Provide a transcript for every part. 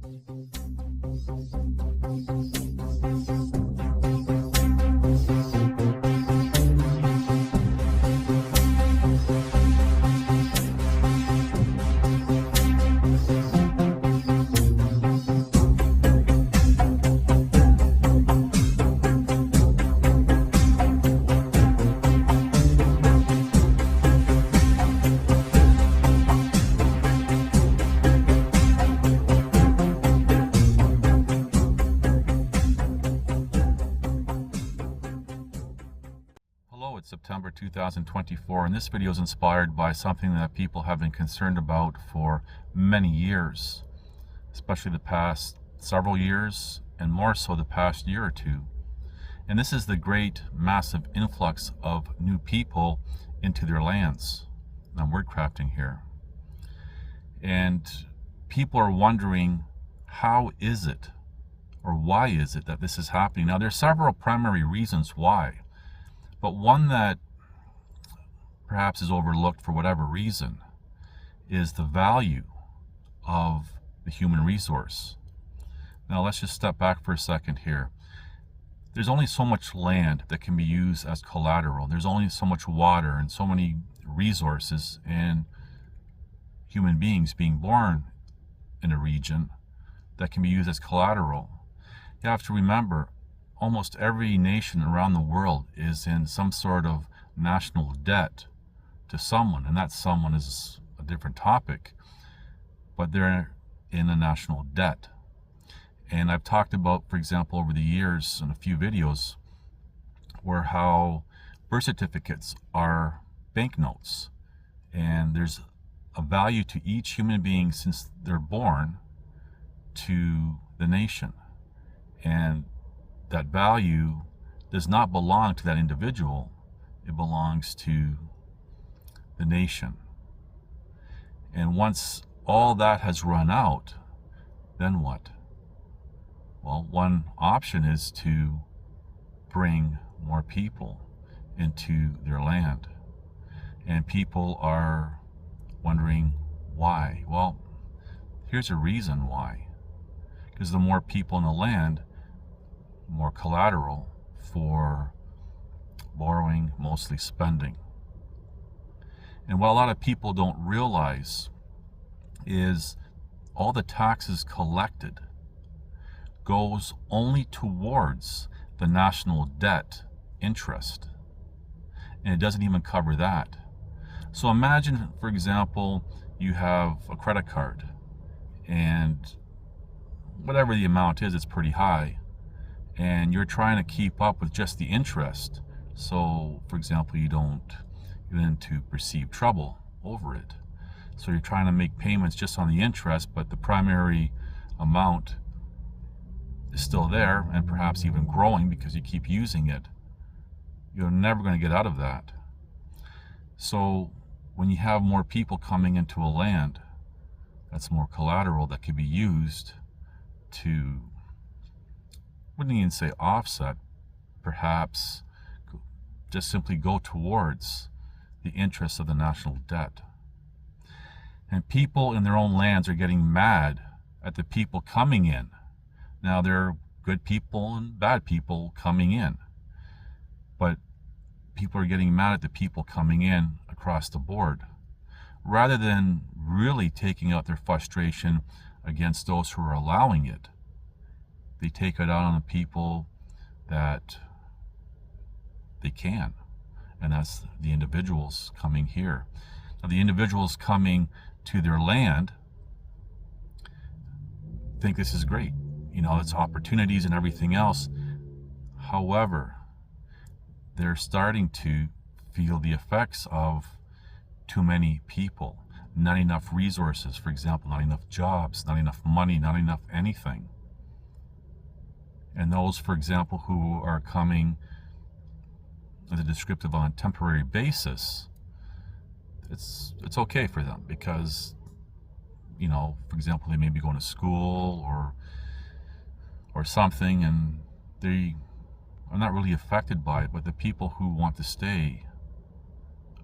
Hello, it's September 2024, and this video is inspired by something that people have been concerned about for many years, especially the past several years, and more so the past year or two. And this is the great, massive influx of new people into their lands. I'm word crafting here. And people are wondering, how is it, or why is it that this is happening? Now, there's several primary reasons why. But one that perhaps is overlooked for whatever reason is the value of the human resource. Now let's just step back for a second here. There's only so much land that can be used as collateral. There's only so much water and so many resources, and human beings being born in a region that can be used as collateral. You have to remember, almost every nation around the world is in some sort of national debt to someone, and that someone is a different topic, but they're in a national debt. And I've talked about, for example, over the years in a few videos, where how birth certificates are banknotes, and there's a value to each human being since they're born to the nation, and that value does not belong to that individual. It belongs to the nation. And once all that has run out, then what? Well, one option is to bring more people into their land. And people are wondering why. Well, here's a reason why. Because the more people in the land, more collateral for borrowing, mostly spending. And what a lot of people don't realize is all the taxes collected goes only towards the national debt interest, and it doesn't even cover that. So imagine, for example, you have a credit card, and whatever the amount is, it's pretty high, and you're trying to keep up with just the interest. So, for example, you don't get into perceived trouble over it. So you're trying to make payments just on the interest, but the primary amount is still there, and perhaps even growing because you keep using it. You're never going to get out of that. So when you have more people coming into a land, that's more collateral that could be used to, wouldn't even say offset, perhaps just simply go towards the interests of the national debt. And people in their own lands are getting mad at the people coming in. Now, there are good people and bad people coming in, but people are getting mad at the people coming in across the board, rather than really taking out their frustration against those who are allowing it. They take it out on the people that they can, and that's the individuals coming here. Now, the individuals coming to their land think this is great. You know, it's opportunities and everything else. However, they're starting to feel the effects of too many people, not enough resources, for example, not enough jobs, not enough money, not enough anything. And those, for example, who are coming as a descriptive on a temporary basis, it's okay for them because, you know, for example, they may be going to school or something, and they are not really affected by it, but the people who want to stay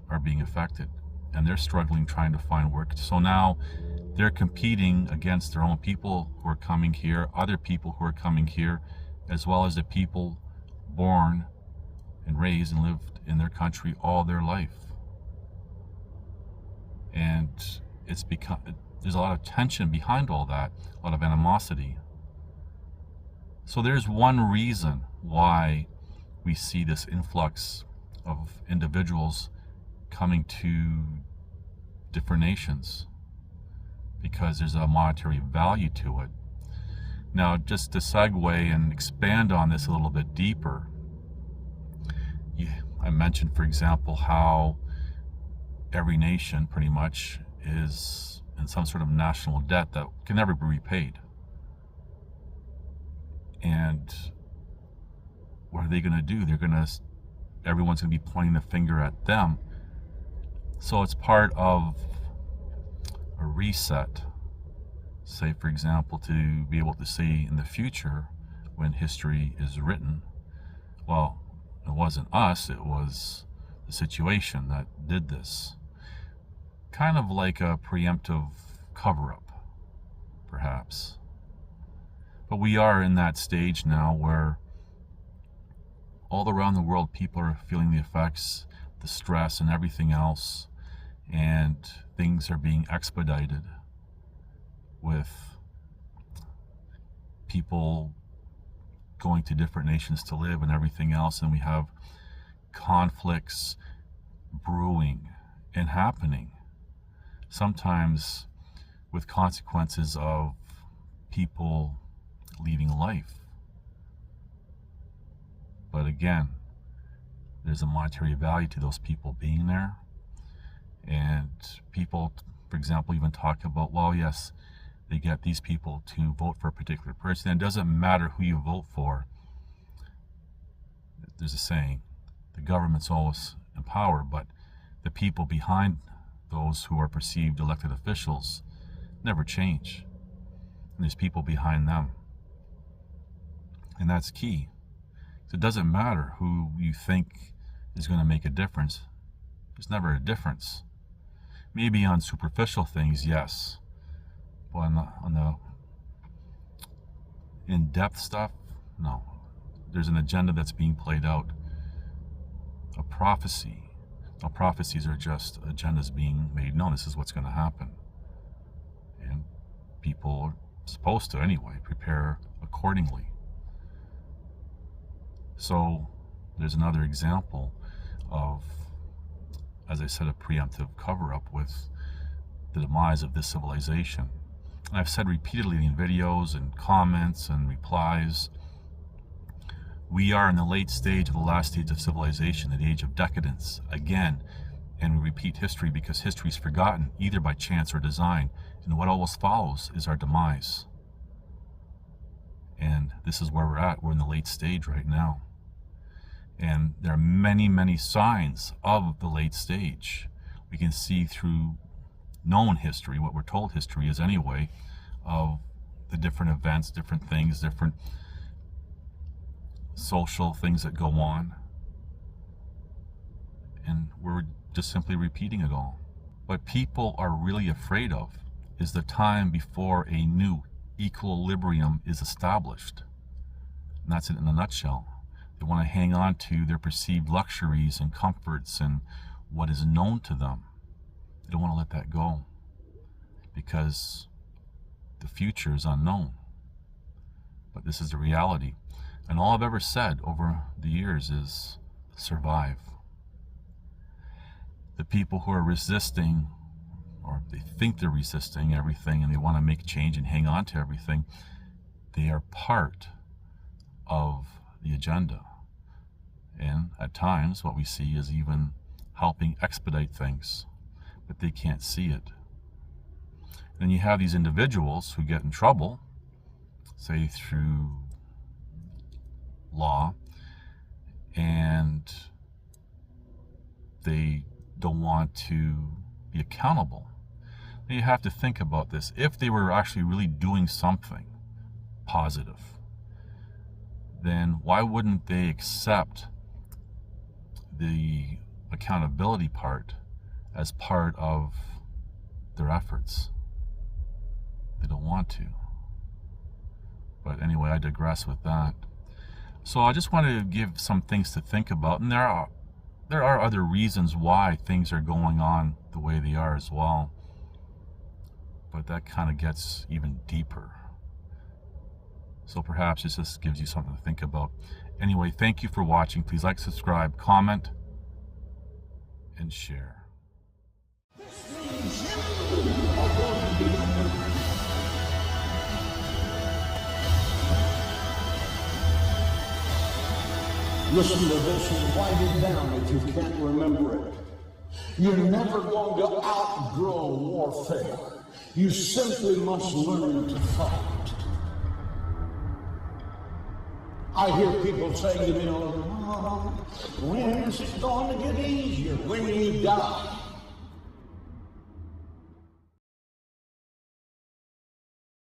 are being affected. and they're struggling trying to find work. So now they're competing against their own people who are coming here, other people who are coming here, as well as the people born and raised and lived in their country all their life. And it's become, there's a lot of tension behind all that, a lot of animosity. So there's one reason why we see this influx of individuals coming to different nations, because there's a monetary value to it. Now, just to segue and expand on this a little bit deeper, I mentioned, for example, how every nation pretty much is in some sort of national debt that can never be repaid. And what are they going to do? Everyone's going to be pointing the finger at them. So it's part of a reset. Say, for example, to be able to say in the future, when history is written, well, it wasn't us, it was the situation that did this. Kind of like a preemptive cover-up, perhaps. But we are in that stage now where all around the world people are feeling the effects, the stress and everything else, and things are being expedited with people going to different nations to live and everything else, and we have conflicts brewing and happening, sometimes with consequences of people leaving life. But again, there's a monetary value to those people being there, and people, for example, even talk about, well, yes, they get these people to vote for a particular person, and it doesn't matter who you vote for. There's a saying, the government's always in power, but the people behind those who are perceived elected officials never change. And there's people behind them. And that's key. So it doesn't matter who you think is going to make a difference. There's never a difference. Maybe on superficial things, yes. But on the in-depth stuff, no. There's an agenda that's being played out. A prophecy. Now, prophecies are just agendas being made known. This is what's going to happen. And people are supposed to, anyway, prepare accordingly. So there's another example of, as I said, a preemptive cover-up with the demise of this civilization. And I've said repeatedly in videos and comments and replies, we are in the late stage of the last stage of civilization, the age of decadence, again. And we repeat history because history is forgotten, either by chance or design. And what always follows is our demise. And this is where we're at. We're in the late stage right now. And there are many, many signs of the late stage. We can see through known history, what we're told history is anyway, of the different events, different things, different social things that go on. And we're just simply repeating it all. What people are really afraid of is the time before a new equilibrium is established. And that's it in a nutshell. They want to hang on to their perceived luxuries and comforts and what is known to them. They don't want to let that go because the future is unknown. But this is the reality. And all I've ever said over the years is survive. The people who are resisting, or they think they're resisting everything and they want to make change and hang on to everything, they are part of the agenda. And at times what we see is even helping expedite things, but they can't see it. Then you have these individuals who get in trouble, say through law, and they don't want to be accountable. Now you have to think about this. If they were actually really doing something positive, then why wouldn't they accept the accountability part as part of their efforts. They don't want to. But anyway, I digress with that. So I just wanted to give some things to think about, and there are other reasons why things are going on the way they are as well. But that kind of gets even deeper. So perhaps it just gives you something to think about. Anyway, thank you for watching. Please like, subscribe, comment, and share. Listen to this and write it down if you can't remember it. You're never going to outgrow warfare. You simply must learn to fight. I hear people say, when is it going to get easier? When you die.